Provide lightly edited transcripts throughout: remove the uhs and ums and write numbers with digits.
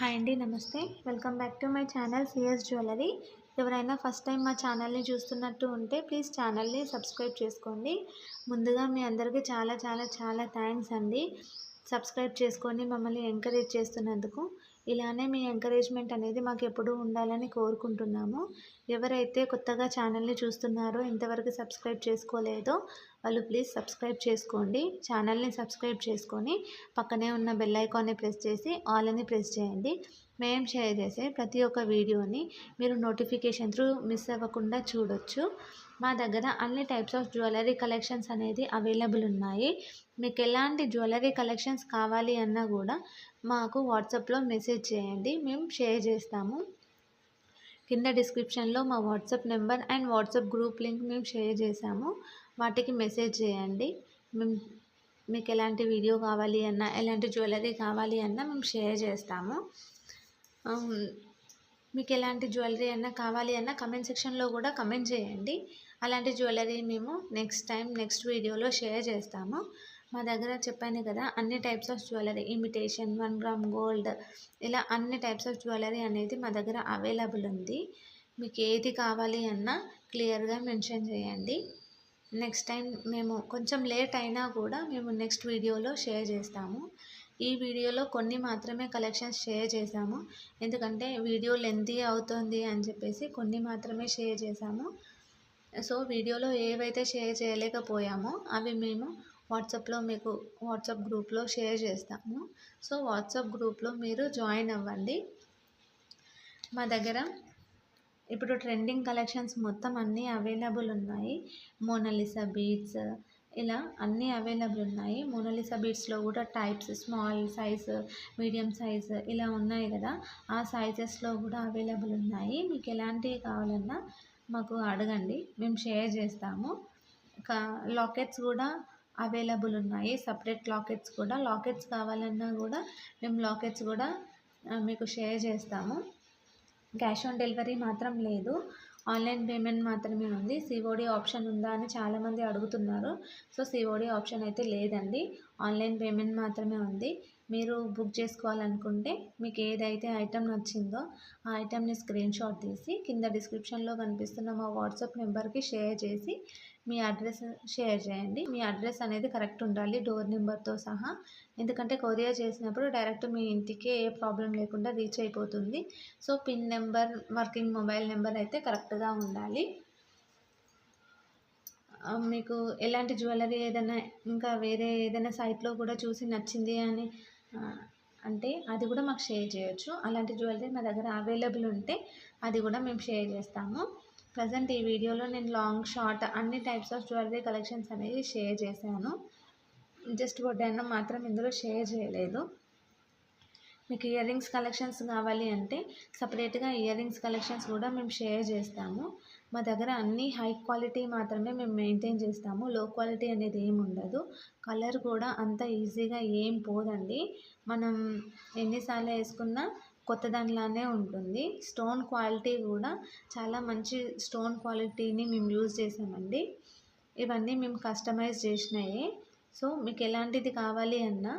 Hi అండి, నమస్తే. Welcome back to my channel CS jewellery. ఎవరైనా ఫస్ట్ టైం మా ఛానల్ని చూస్తున్నట్టు ఉంటే ప్లీజ్ ఛానల్ని సబ్స్క్రైబ్ చేసుకోండి. ముందుగా మీ అందరికీ చాలా చాలా చాలా థ్యాంక్స్ అండి. సబ్స్క్రైబ్ చేసుకొని మమ్మల్ని ఎంకరేజ్ చేస్తున్నందుకు. ఇలానే మీ ఎంకరేజ్మెంట్ అనేది మాకు ఎప్పుడూ ఉండాలని కోరుకుంటున్నాము. ఎవరైతే కొత్తగా ఛానల్ని చూస్తున్నారో, ఇంతవరకు సబ్స్క్రైబ్ చేసుకోలేదో వాళ్ళు ప్లీజ్ సబ్స్క్రైబ్ చేసుకోండి. ఛానల్ని సబ్స్క్రైబ్ చేసుకొని పక్కనే ఉన్న బెల్ ఐకాన్ని ప్రెస్ చేసి ఆల్ అని ప్రెస్ చేయండి. మేము షేర్ చేసే ప్రతి ఒక్క వీడియోని మీరు నోటిఫికేషన్ త్రూ మిస్ అవ్వకుండా చూడొచ్చు. మా దగ్గర అన్ని టైప్స్ ఆఫ్ జ్యువెలరీ కలెక్షన్స్ అనేది అవైలబుల్ ఉన్నాయి. మీకు ఎలాంటి జ్యువెలరీ కలెక్షన్స్ కావాలి అన్నా కూడా మాకు వాట్సాప్లో మెసేజ్ చేయండి, మేము షేర్ చేస్తాము. కింద డిస్క్రిప్షన్లో మా WhatsApp number and WhatsApp group link మేము షేర్ చేసాము. వాటికి మెసేజ్ చేయండి. మేము మీకు ఎలాంటి వీడియో కావాలి అన్నా, ఎలాంటి జ్యువెలరీ కావాలి అన్నా మేము షేర్ చేస్తాము. మీకు ఎలాంటి జ్యువెలరీ అన్నా కావాలి అన్నా కమెంట్ సెక్షన్లో కూడా కమెంట్ చేయండి. అలాంటి జ్యువెలరీ మేము నెక్స్ట్ వీడియోలో షేర్ చేస్తాము. మా దగ్గర చెప్పాను కదా, అన్ని types of jewellery, imitation, 1 gram gold, ఇలా అన్ని టైప్స్ ఆఫ్ జ్యువెలరీ అనేది మా దగ్గర అవైలబుల్ ఉంది. మీకు ఏది కావాలి అన్నా క్లియర్గా మెన్షన్ చేయండి. నెక్స్ట్ టైం మేము కొంచెం లేట్ అయినా కూడా మేము నెక్స్ట్ వీడియోలో షేర్ చేస్తాము. ఈ వీడియోలో కొన్ని మాత్రమే కలెక్షన్స్ షేర్ చేశాము, ఎందుకంటే వీడియో లెంతీ అవుతుంది అని చెప్పేసి కొన్ని మాత్రమే షేర్ చేశాము. సో వీడియోలో ఏవైతే షేర్ చేయలేకపోయామో అవి మేము వాట్సాప్లో మీకు వాట్సాప్ గ్రూప్లో షేర్ చేస్తాము. సో వాట్సాప్ గ్రూప్లో మీరు జాయిన్ అవ్వండి. మా దగ్గర ఇప్పుడు ట్రెండింగ్ కలెక్షన్స్ మొత్తం అన్నీ అవైలబుల్ ఉన్నాయి. మోనాలిసా బీడ్స్, ఇలా అన్నీ అవైలబుల్ ఉన్నాయి. మోనాలిసా బీడ్స్లో కూడా types, small size, medium size ఇలా ఉన్నాయి కదా, ఆ సైజెస్లో కూడా అవైలబుల్ ఉన్నాయి. మీకు ఎలాంటివి కావాలన్నా మాకు అడగండి, మేము షేర్ చేస్తాము. లాకెట్స్ కూడా అవైలబుల్ ఉన్నాయి. సపరేట్ లాకెట్స్ కావాలన్నా కూడా మేము లాకెట్స్ కూడా మీకు షేర్ చేస్తాము. క్యాష్ ఆన్ డెలివరీ మాత్రం లేదు, ఆన్లైన్ పేమెంట్ మాత్రమే ఉంది. సిఓడి ఆప్షన్ ఉందా అని చాలామంది అడుగుతున్నారు. సో సిఓడి ఆప్షన్ అయితే లేదండి, ఆన్లైన్ పేమెంట్ మాత్రమే ఉంది. మీరు బుక్ చేసుకోవాలనుకుంటే మీకు ఏదైతే ఐటెం నచ్చిందో ఆ ఐటెంని స్క్రీన్ షాట్ తీసి కింద డిస్క్రిప్షన్లో కనిపిస్తున్న మా వాట్సాప్ నెంబర్కి షేర్ చేసి మీ అడ్రస్ షేర్ చేయండి. మీ అడ్రస్ అనేది కరెక్ట్ ఉండాలి, డోర్ నెంబర్తో సహా. ఎందుకంటే కొరియర్ చేసినప్పుడు డైరెక్ట్ మీ ఇంటికే ఏ ప్రాబ్లం లేకుండా రీచ్ అయిపోతుంది. So pin number, working mobile number అయితే కరెక్ట్గా ఉండాలి. మీకు ఎలాంటి జ్యువెలరీ ఏదైనా ఇంకా వేరే ఏదైనా సైట్లో కూడా చూసి నచ్చింది అని అంటే అది కూడా మాకు షేర్ చేయొచ్చు. అలాంటి జ్యువెలరీ మా దగ్గర అవైలబుల్ ఉంటే అది కూడా మేము షేర్ చేస్తాము. ప్రజెంట్ ఈ వీడియోలో నేను లాంగ్, షార్ట్ అన్ని టైప్స్ ఆఫ్ జ్యువెలరీ కలెక్షన్స్ అనేది షేర్ చేశాను. జస్ట్ వడ్డానం మాత్రం ఇందులో షేర్ చేయలేదు. మీకు ఇయర్ రింగ్స్ కలెక్షన్స్ కావాలి అంటే సపరేట్గా ఇయర్ రింగ్స్ కలెక్షన్స్ కూడా మేము షేర్ చేస్తాము. మా దగ్గర అన్నీ హై క్వాలిటీ మాత్రమే మేము మెయింటైన్ చేస్తాము, లో క్వాలిటీ అనేది ఏమి ఉండదు. కలర్ కూడా అంత ఈజీగా ఏం పోదండి, మనం ఎన్నిసార్లు వేసుకున్నా కొత్త దానిలానే ఉంటుంది. స్టోన్ క్వాలిటీ కూడా చాలా మంచి స్టోన్ క్వాలిటీని మేము యూజ్ చేసామండి. ఇవన్నీ మేము కస్టమైజ్ చేసినాయి. సో మీకు ఎలాంటిది కావాలి అన్నా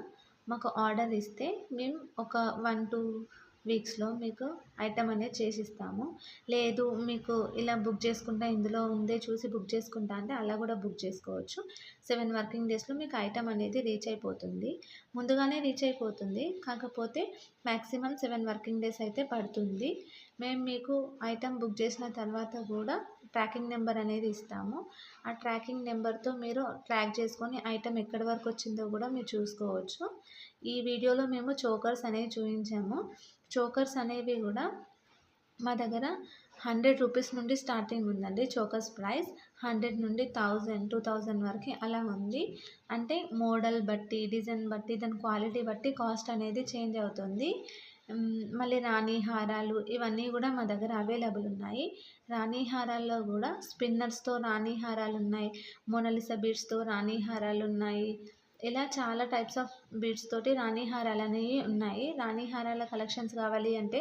మాకు ఆర్డర్ ఇస్తే మేము ఒక 1-2 వీక్స్లో మీకు ఐటమ్ అనేది చేసిస్తాము. లేదు మీకు ఇలా బుక్ చేసుకుంటా, ఇందులో ఉందే చూసి బుక్ చేసుకుంటా అంటే అలా కూడా బుక్ చేసుకోవచ్చు. 7 వర్కింగ్ డేస్లో మీకు ఐటమ్ అనేది రీచ్ అయిపోతుంది. ముందుగానే రీచ్ అయిపోతుంది, కాకపోతే మ్యాక్సిమం 7 వర్కింగ్ డేస్ అయితే పడుతుంది. మేము మీకు ఐటమ్ బుక్ చేసిన తర్వాత కూడా ట్రాకింగ్ నెంబర్ అనేది ఇస్తాము. ఆ ట్రాకింగ్ నెంబర్తో మీరు ట్రాక్ చేసుకొని ఐటమ్ ఎక్కడి వరకు వచ్చిందో కూడా మీరు చూసుకోవచ్చు. ఈ వీడియోలో మేము చోకర్స్ అనేవి చూపించాము. చోకర్స్ అనేవి కూడా మా దగ్గర 100 రూపీస్ నుండి స్టార్టింగ్ ఉందండి. చోకర్స్ ప్రైస్ 100 నుండి 1000, 2000 వరకు అలా ఉంది. అంటే మోడల్ బట్టి, డిజైన్ బట్టి, దాని క్వాలిటీ బట్టి కాస్ట్ అనేది చేంజ్ అవుతుంది. మళ్ళీ రాణి హారాలు ఇవన్నీ కూడా మా దగ్గర అవైలబుల్ ఉన్నాయి. రాణి హారాల్లో కూడా స్పిన్నర్స్తో రాణి హారాలు ఉన్నాయి, మోనాలిసా బీడ్స్తో రాణి హారాలు ఉన్నాయి. ఇలా చాలా టైప్స్ ఆఫ్ బీడ్స్ తోటి రాణి హారాలు అనేవి ఉన్నాయి. రాణి హారాల కలెక్షన్స్ కావాలి అంటే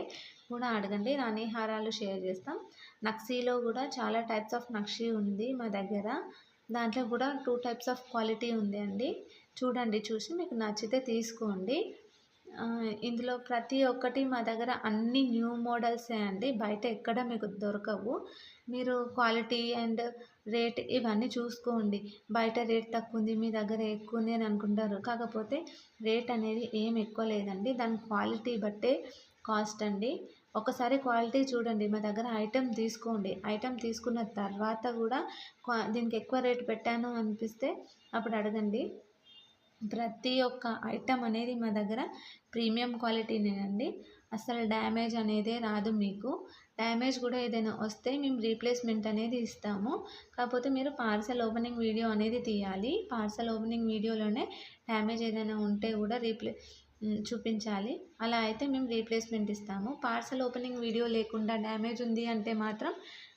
కూడా అడగండి, రాణి హారాలు షేర్ చేస్తాం. నక్షీలో కూడా చాలా టైప్స్ ఆఫ్ నక్షీ ఉంది మా దగ్గర. దాంట్లో కూడా 2 టైప్స్ ఆఫ్ క్వాలిటీ ఉంది అండి. చూడండి, చూసి మీకు నచ్చితే తీసుకోండి. ఇందులో ప్రతి ఒక్కటి మా దగ్గర అన్ని న్యూ మోడల్సే అండి. బయట ఎక్కడ మీకు దొరకవు. మీరు క్వాలిటీ అండ్ రేట్ ఇవన్నీ చూసుకోండి. బయట రేట్ తక్కువుంది, మీ దగ్గర ఎక్కువుంది అని అనుకుంటారు. కాకపోతే రేట్ అనేది ఏం ఎక్కువ లేదండి. దాని క్వాలిటీ బట్టే కాస్ట్ అండి. ఒకసారి క్వాలిటీ చూడండి. మా దగ్గర ఐటెమ్ తీసుకోండి. ఐటెమ్ తీసుకున్న తర్వాత కూడా దీనికి ఎక్కువ రేట్ పెట్టాను అనిపిస్తే అప్పుడు అడగండి. ప్రతి ఒక్క ఐటెం అనేది మా దగ్గర ప్రీమియం క్వాలిటీనేనండి. అస్సలు డ్యామేజ్ అనేదే రాదు మీకు. డ్యామేజ్ కూడా ఏదైనా వస్తే మేము రీప్లేస్మెంట్ అనేది ఇస్తాము. కాకపోతే మీరు పార్సెల్ ఓపెనింగ్ వీడియో అనేది తీయాలి. పార్సెల్ ఓపెనింగ్ వీడియోలోనే డ్యామేజ్ ఏదైనా ఉంటే కూడా చూపించాలి. అలా అయితే మేము రీప్లేస్మెంట్ ఇస్తాము. పార్సెల్ ఓపెనింగ్ వీడియో లేకుండా డ్యామేజ్ ఉంది అంటే మాత్రం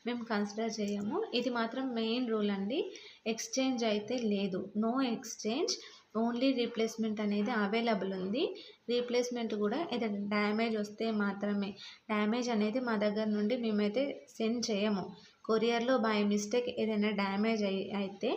మేము కన్సిడర్ చేయము. ఇది మాత్రం మెయిన్ రూల్ అండి. ఎక్స్చేంజ్ అయితే లేదు. No exchange. ఓన్లీ రీప్లేస్మెంట్ అనేది అవైలబుల్ ఉంది. రీప్లేస్మెంట్ కూడా ఏదైనా డ్యామేజ్ వస్తే మాత్రమే. డ్యామేజ్ అనేది మా దగ్గర నుండి మేమైతే సెండ్ చేయము. కొరియర్లో బై మిస్టేక్ ఏదైనా డ్యామేజ్ అయితే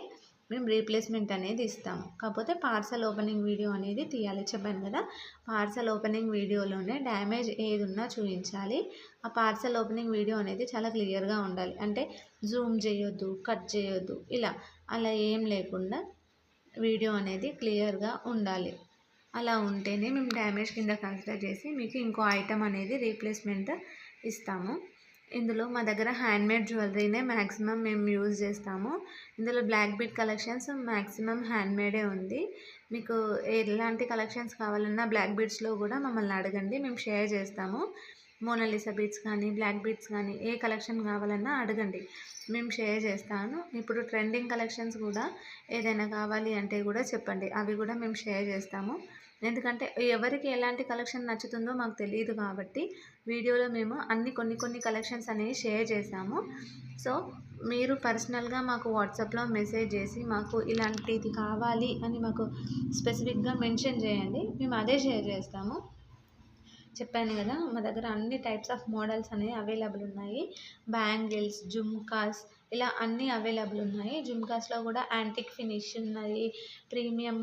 మేము రీప్లేస్మెంట్ అనేది ఇస్తాము. కాకపోతే పార్సెల్ ఓపెనింగ్ వీడియో అనేది తీయాలి. చెప్పాను కదా, పార్సెల్ ఓపెనింగ్ వీడియోలోనే డ్యామేజ్ ఏది ఉన్నా చూపించాలి. ఆ పార్సెల్ ఓపెనింగ్ వీడియో అనేది చాలా క్లియర్గా ఉండాలి. అంటే జూమ్ చేయొద్దు, కట్ చేయొద్దు, అలా ఏం లేకుండా వీడియో అనేది క్లియర్గా ఉండాలి. అలా ఉంటేనే మేము డ్యామేజ్ కింద కన్సిడర్ చేసి మీకు ఇంకో ఐటెం అనేది రీప్లేస్మెంట్ ఇస్తాము. ఇందులో మా దగ్గర హ్యాండ్మేడ్ జ్యువెలరీనే మ్యాక్సిమం మేము యూజ్ చేస్తాము. ఇందులో బ్లాక్ బీడ్ కలెక్షన్స్ మ్యాక్సిమం హ్యాండ్మేడే ఉంది. మీకు ఎలాంటి కలెక్షన్స్ కావాలన్నా బ్లాక్ బీడ్స్లో కూడా మమ్మల్ని అడగండి, మేము షేర్ చేస్తాము. మోనాలిసా బీడ్స్ కానీ బ్లాక్ బీడ్స్ కానీ ఏ కలెక్షన్ కావాలన్నా అడగండి, మేము షేర్ చేస్తాను. ఇప్పుడు ట్రెండింగ్ కలెక్షన్స్ కూడా ఏదైనా కావాలి అంటే కూడా చెప్పండి, అవి కూడా మేము షేర్ చేస్తాము. ఎందుకంటే ఎవరికి ఎలాంటి కలెక్షన్ నచ్చుతుందో మాకు తెలియదు కాబట్టి వీడియోలో మేము కొన్ని కలెక్షన్స్ అనేవి షేర్ చేసాము. సో మీరు పర్సనల్గా మాకు వాట్సాప్లో మెసేజ్ చేసి మాకు ఇలాంటిది కావాలి అని మాకు స్పెసిఫిక్గా మెన్షన్ చేయండి, మేము అదే షేర్ చేస్తాము. చెప్పాను కదా, మా దగ్గర అన్ని టైప్స్ ఆఫ్ మోడల్స్ అనేవి అవైలబుల్ ఉన్నాయి. బ్యాంగిల్స్, జుమ్కాస్ ఇలా అన్నీ అవైలబుల్ ఉన్నాయి. జుమ్కాస్లో కూడా యాంటిక్ ఫినిష్ ఉన్నాయి, ప్రీమియం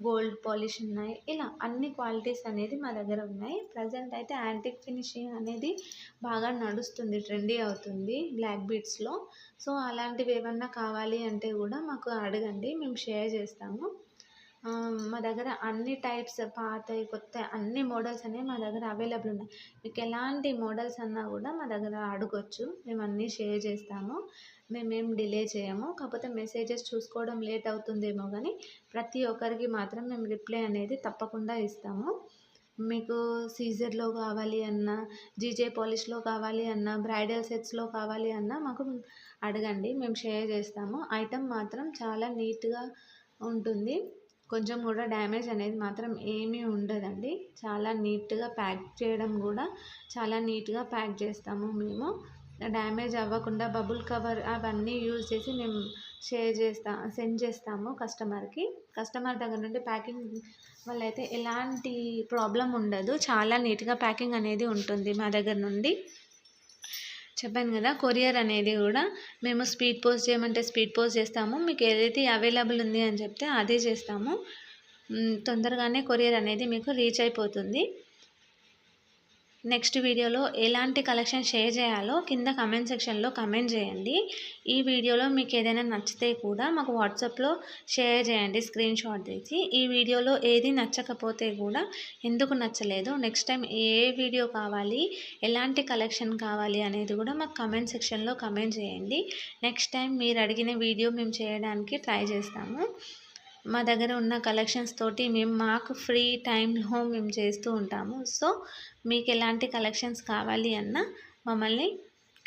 గోల్డ్ పాలిష్ ఉన్నాయి. ఇలా అన్ని క్వాలిటీస్ అనేది మా దగ్గర ఉన్నాయి. ప్రజెంట్ అయితే యాంటిక్ ఫినిషింగ్ అనేది బాగా నడుస్తుంది, ట్రెండీ అవుతుంది బ్లాక్ బీడ్స్లో. సో అలాంటివి ఏమన్నా కావాలి అంటే కూడా మాకు అడగండి, మేము షేర్ చేస్తాము. మా దగ్గర అన్ని టైప్స్ పాతవి కొత్తవి అన్ని మోడల్స్ అనేవి మా దగ్గర అవైలబుల్ ఉన్నాయి. మీకు ఎలాంటి మోడల్స్ అన్నా కూడా మా దగ్గర అడగొచ్చు, మేము అన్నీ షేర్ చేస్తాము. మేమేం డిలే చేయము. కాకపోతే మెసేజెస్ చూసుకోవడం లేట్ అవుతుందేమో కానీ ప్రతి ఒక్కరికి మాత్రం మేము రిప్లై అనేది తప్పకుండా ఇస్తాము. మీకు సీజర్లో కావాలి అన్నా, జీజే పాలిష్లో కావాలి అన్నా, బ్రైడల్ సెట్స్లో కావాలి అన్నా మాకు అడగండి, మేము షేర్ చేస్తాము. ఐటమ్ మాత్రం చాలా నీట్గా ఉంటుంది. కొంచెం కూడా డ్యామేజ్ అనేది మాత్రం ఏమీ ఉండదండి. చాలా నీట్గా ప్యాక్ చేయడం కూడా చాలా నీట్గా ప్యాక్ చేస్తాము మేము. డ్యామేజ్ అవ్వకుండా బబుల్ కవర్ అవన్నీ యూజ్ చేసి మేము సెండ్ చేస్తాము కస్టమర్కి. కస్టమర్ దగ్గర నుండి ప్యాకింగ్ వల్ల అయితే ఎలాంటి ప్రాబ్లం ఉండదు. చాలా నీట్గా ప్యాకింగ్ అనేది ఉంటుంది మా దగ్గర నుండి. చెప్పాను కదా, కొరియర్ అనేది కూడా మేము స్పీడ్ పోస్ట్ చేయమంటే స్పీడ్ పోస్ట్ చేస్తాము. మీకు ఏదైతే అవైలబుల్ ఉంది అని చెప్తే అదే చేస్తాము. తొందరగానే కొరియర్ అనేది మీకు రీచ్ అయిపోతుంది. నెక్స్ట్ వీడియోలో ఎలాంటి కలెక్షన్ షేర్ చేయాలో కింద కమెంట్ సెక్షన్లో కమెంట్ చేయండి. ఈ వీడియోలో మీకు ఏదైనా నచ్చితే కూడా మాకు వాట్సాప్లో షేర్ చేయండి స్క్రీన్ షాట్ తీసి. ఈ వీడియోలో ఏది నచ్చకపోతే కూడా ఎందుకు నచ్చలేదు, నెక్స్ట్ టైం ఏ వీడియో కావాలి, ఎలాంటి కలెక్షన్ కావాలి అనేది కూడా మాకు కమెంట్ సెక్షన్లో కమెంట్ చేయండి. నెక్స్ట్ టైం మీరు అడిగిన వీడియో మేము చేయడానికి ట్రై చేస్తాము. మా దగ్గర ఉన్న కలెక్షన్స్ తోటి మాకు ఫ్రీ టైంలో మేము చేస్తూ ఉంటాము. సో మీకు ఎలాంటి కలెక్షన్స్ కావాలి అన్నా మమ్మల్ని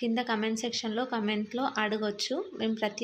కింద కమెంట్ సెక్షన్లో కమెంట్లో అడగొచ్చు. మేము ప్రతి